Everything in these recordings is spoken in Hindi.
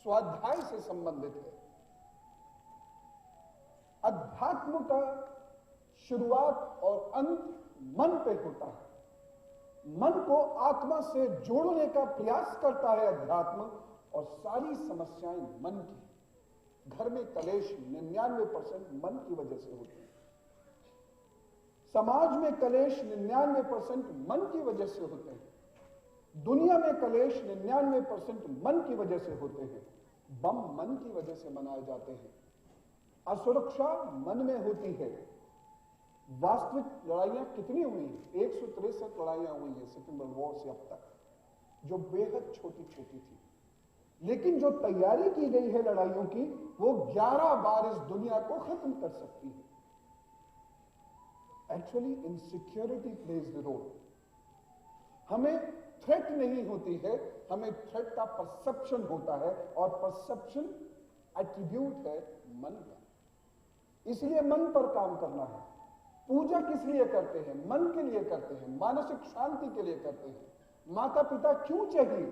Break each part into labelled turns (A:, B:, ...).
A: स्वाध्याय से संबंधित है। अध्यात्म का शुरुआत और अंत मन पे होता है। मन को आत्मा से जोड़ने का प्रयास करता है अध्यात्म, और सारी समस्याएं मन की। घर में कलेश 99% मन की वजह से होते हैं। समाज में कलेश 99% मन की वजह से होते हैं। दुनिया में कलेश 99% मन की वजह से होते हैं। बम मन की वजह से मनाए जाते हैं। असुरक्षा मन में होती है। वास्तविक लड़ाइयां कितनी हुई हैं? 163 लड़ाइयां हुई हैं सेकेंड वर्ल्ड वॉर से अब तक, जो बेहद छोटी छोटी थी। लेकिन जो तैयारी की गई है लड़ाइयों की, वो 11 बार इस दुनिया को खत्म कर सकती है। Actually insecurity plays the role. हमें थ्रेट नहीं होती है, हमें थ्रेट का परसेप्शन होता है, और परसेप्शन एट्रीब्यूट है मन का। इसलिए मन पर काम करना है। पूजा किस लिए करते हैं? मन के लिए करते हैं, मानसिक शांति के लिए करते हैं। माता पिता क्यों चाहिए?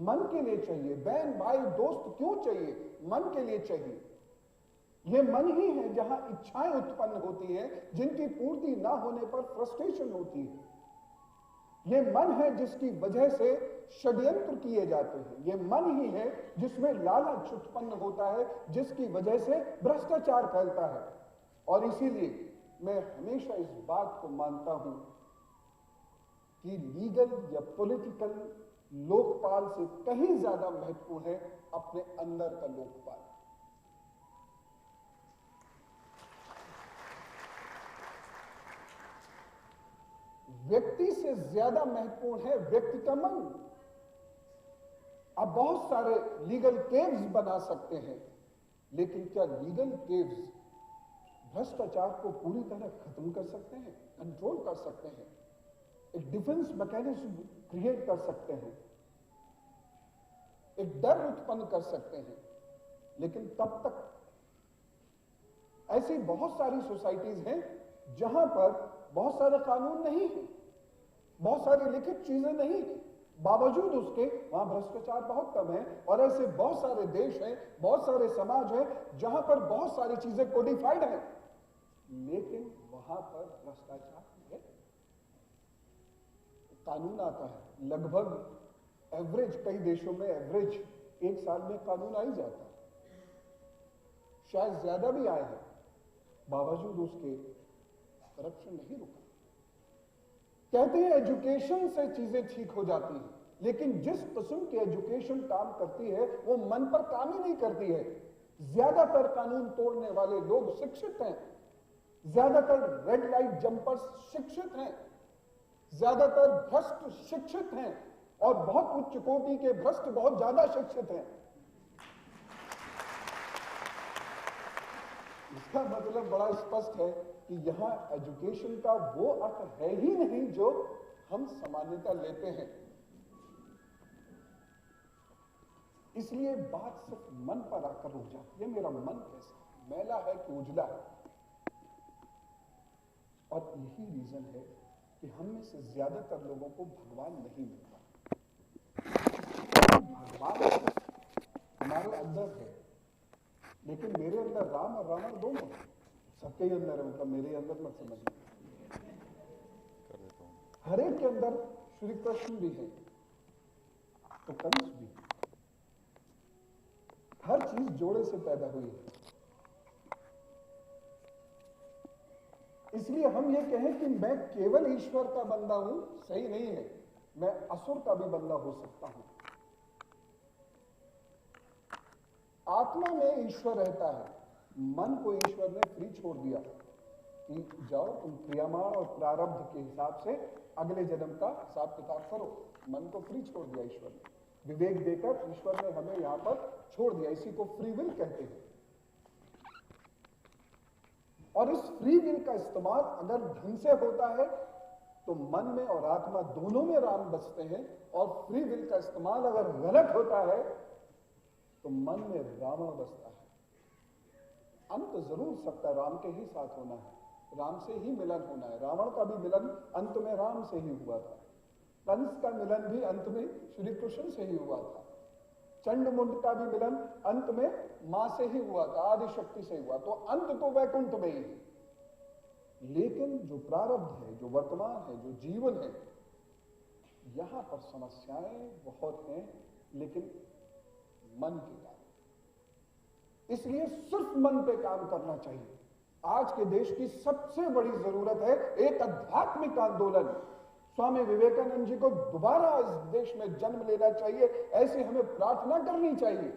A: मन के लिए चाहिए। बहन भाई दोस्त क्यों चाहिए? मन के लिए चाहिए। यह मन ही है जहां इच्छाएं उत्पन्न होती हैं, जिनकी पूर्ति ना होने पर फ्रस्ट्रेशन होती है। यह मन है जिसकी वजह से षड्यंत्र किए जाते हैं। यह मन ही है जिसमें लालच उत्पन्न होता है, जिसकी वजह से भ्रष्टाचार फैलता है। और इसीलिए मैं हमेशा इस बात को मानता हूं कि लीगल या पॉलिटिकल लोकपाल से कहीं ज्यादा महत्वपूर्ण है अपने अंदर का लोकपाल। व्यक्ति से ज्यादा महत्वपूर्ण है व्यक्ति का मन। आप बहुत सारे लीगल केव्स बना सकते हैं, लेकिन क्या लीगल केव्स भ्रष्टाचार को पूरी तरह खत्म कर सकते हैं? कंट्रोल कर सकते हैं? एक डिफेंस मैकेनिज्म क्रिएट कर सकते हैं? एक डर उत्पन्न कर सकते हैं? लेकिन तब तक ऐसी बहुत सारी सोसाइटीज हैं जहां पर बहुत सारे कानून नहीं है, बहुत सारी लिखित चीजें नहीं है, बावजूद उसके वहां भ्रष्टाचार बहुत कम है। और ऐसे बहुत सारे देश हैं, बहुत सारे समाज हैं जहां पर बहुत सारी चीजें कोडिफाइड हैं, लेकिन वहां पर भ्रष्टाचार है। कानून आता है, लगभग एवरेज, कई देशों में एवरेज 1 साल में कानून आ ही जाता है, शायद ज्यादा भी आए हैं, बावजूद उसके करप्शन नहीं रुका। कहते हैं एजुकेशन से चीजें ठीक हो जाती हैं, लेकिन जिस किस्म की एजुकेशन काम करती है वो मन पर काम ही नहीं करती है। ज्यादातर कानून तोड़ने वाले लोग शिक्षित हैं, ज्यादातर रेड लाइट जंपर्स शिक्षित हैं, ज्यादातर भ्रष्ट शिक्षित हैं, और बहुत उच्च कोटि के भ्रष्ट बहुत ज्यादा शिक्षित हैं। इसका मतलब बड़ा स्पष्ट है कि यहां एजुकेशन का वो अर्थ है ही नहीं जो हम सामान्यतः लेते हैं। इसलिए बात सिर्फ मन पर आकर रुक जाती है। मेरा मन कैसा मैला है कि उजला है? और यही रीजन है कि हम में से ज्यादातर लोगों को भगवान नहीं मिलता। भगवान हमारे अंदर है, लेकिन मेरे अंदर राम और रावण दोनों हैं। सबके ही अंदर है, मतलब मेरे अंदर मत समझना। हर एक के अंदर श्री कृष्ण भी है तो कंस भी। हर चीज जोड़े से पैदा हुई है। इसलिए हम ये कहें कि मैं केवल ईश्वर का बंदा हूं, सही नहीं है। मैं असुर का भी बंदा हो सकता हूं। आत्मा में ईश्वर रहता है, मन को ईश्वर ने फ्री छोड़ दिया कि जाओ तुम क्रियामाण और प्रारब्ध के हिसाब से अगले जन्म का हिसाब किताब करो। मन को फ्री छोड़ दिया ईश्वर ने, विवेक देकर ईश्वर ने हमें यहां पर छोड़ दिया। इसी को फ्री विल कहते हैं। और इस फ्री विल का इस्तेमाल अगर ढंग से होता है तो मन में और आत्मा दोनों में राम बसते हैं, और फ्री विल का इस्तेमाल अगर गलत होता है तो मन में रावण बसता है। अंत जरूर सबका राम के ही साथ होना है, राम से ही मिलन होना है। रावण का भी मिलन अंत में राम से ही हुआ था। कंस का मिलन भी अंत में श्री कृष्ण से ही हुआ था। चंड मुंड का भी मिलन अंत में मां से ही हुआ था, आदि शक्ति से हुआ, तो अंत तो वैकुंठ में ही है। लेकिन जो प्रारब्ध है, जो वर्तमान है, जो जीवन है, यहां पर समस्याएं बहुत हैं, लेकिन मन के कारण। इसलिए सिर्फ मन पे काम करना चाहिए। आज के देश की सबसे बड़ी जरूरत है एक आध्यात्मिक आंदोलन। स्वामी विवेकानंद जी को दोबारा इस देश में जन्म लेना चाहिए, ऐसी हमें प्रार्थना करनी चाहिए।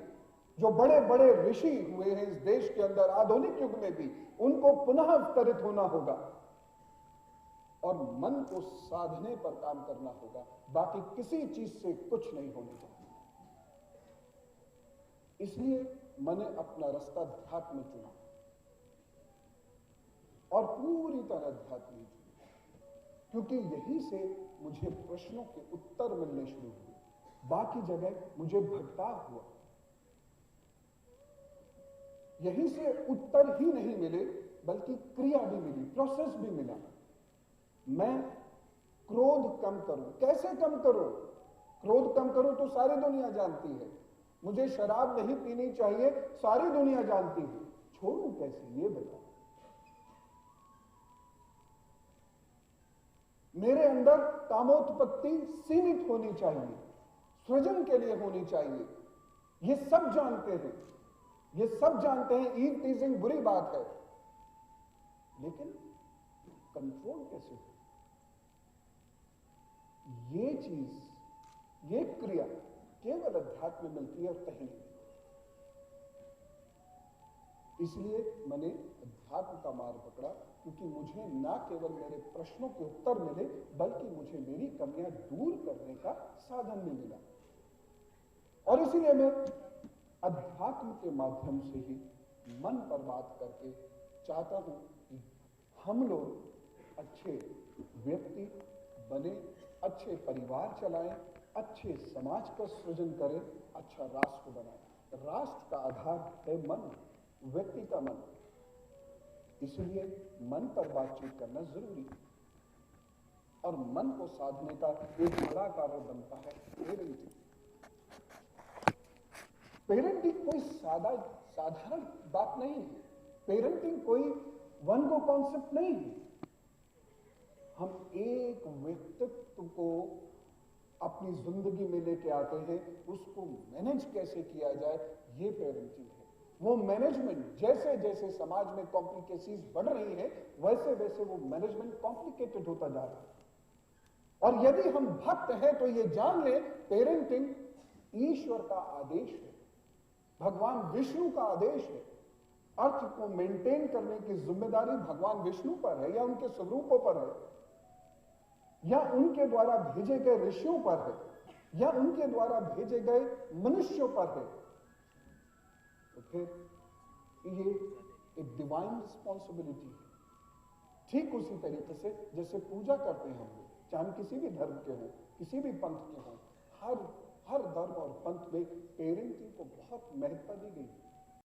A: जो बड़े बड़े ऋषि हुए हैं इस देश के अंदर आधुनिक युग में भी, उनको पुनः अवतरित होना होगा और मन को साधने पर काम करना होगा। बाकी किसी चीज से कुछ नहीं होने चाहिए। इसलिए मैंने अपना रास्ता अध्यात्म में चुना और पूरी तरह अध्यात्म में चुना, क्योंकि यहीं से मुझे प्रश्नों के उत्तर मिलने शुरू हुए। बाकी जगह मुझे भटकाव हुआ। यहीं से उत्तर ही नहीं मिले, बल्कि क्रिया भी मिली, प्रोसेस भी मिला। मैं क्रोध कम करूं। कैसे कम करूं? क्रोध कम करूं तो सारी दुनिया जानती है। मुझे शराब नहीं पीनी चाहिए, सारी दुनिया जानती है। छोड़ूं कैसे, ये बताओ। मेरे अंदर कामोत्पत्ति सीमित होनी चाहिए, सृजन के लिए होनी चाहिए। ये सब जानते हैं, ये सब जानते हैं ईव टीजिंग बुरी बात है, लेकिन कंट्रोल कैसे हो? ये चीज, ये क्रिया केवल अध्यात्म में मिलती है और कहीं नहीं। इसलिए मैंने अध्यात्म का मार्ग पकड़ा, क्योंकि मुझे ना केवल मेरे प्रश्नों के उत्तर मिले, बल्कि मुझे मेरी कमियां दूर करने का साधन भी मिला। और इसीलिए मैं अध्यात्म के माध्यम से ही मन पर बात करके चाहता हूं कि हम लोग अच्छे व्यक्ति बने, अच्छे परिवार चलाएं, अच्छे समाज का सृजन करें, अच्छा राष्ट्र बनाएं। राष्ट्र का आधार है मन, व्यक्ति का मन। इसलिए मन पर बातचीत करना जरूरी है। और मन को साधने का एक बड़ा कारण बनता है पेरेंटिंग। पेरेंटिंग कोई साधारण बात नहीं है। पेरेंटिंग कोई वन गो कॉन्सेप्ट नहीं है। हम एक व्यक्तित्व को अपनी जिंदगी में लेके आते हैं, उसको मैनेज कैसे किया जाए, ये पेरेंटिंग है। वो मैनेजमेंट, जैसे जैसे समाज में कॉम्प्लिकेसीज बढ़ रही है, वैसे वैसे वो मैनेजमेंट कॉम्प्लिकेटेड होता जा रहा है। और यदि हम भक्त हैं तो ये जान लें, पेरेंटिंग ईश्वर का आदेश है, भगवान विष्णु का आदेश है। अर्थ को मेंटेन करने की जिम्मेदारी भगवान विष्णु पर है, या उनके स्वरूपों पर है, या उनके द्वारा भेजे गए ऋषियों पर है, या उनके द्वारा भेजे गए मनुष्यों पर है। तो फिर ये एक डिवाइन रिस्पॉन्सिबिलिटी है। ठीक उसी तरीके से जैसे पूजा करते हैं हम लोग, चाहे हम किसी भी धर्म के हों, किसी भी पंथ के हों, हर धर्म और पंथ में पेरेंटिंग को बहुत महत्व दी गई।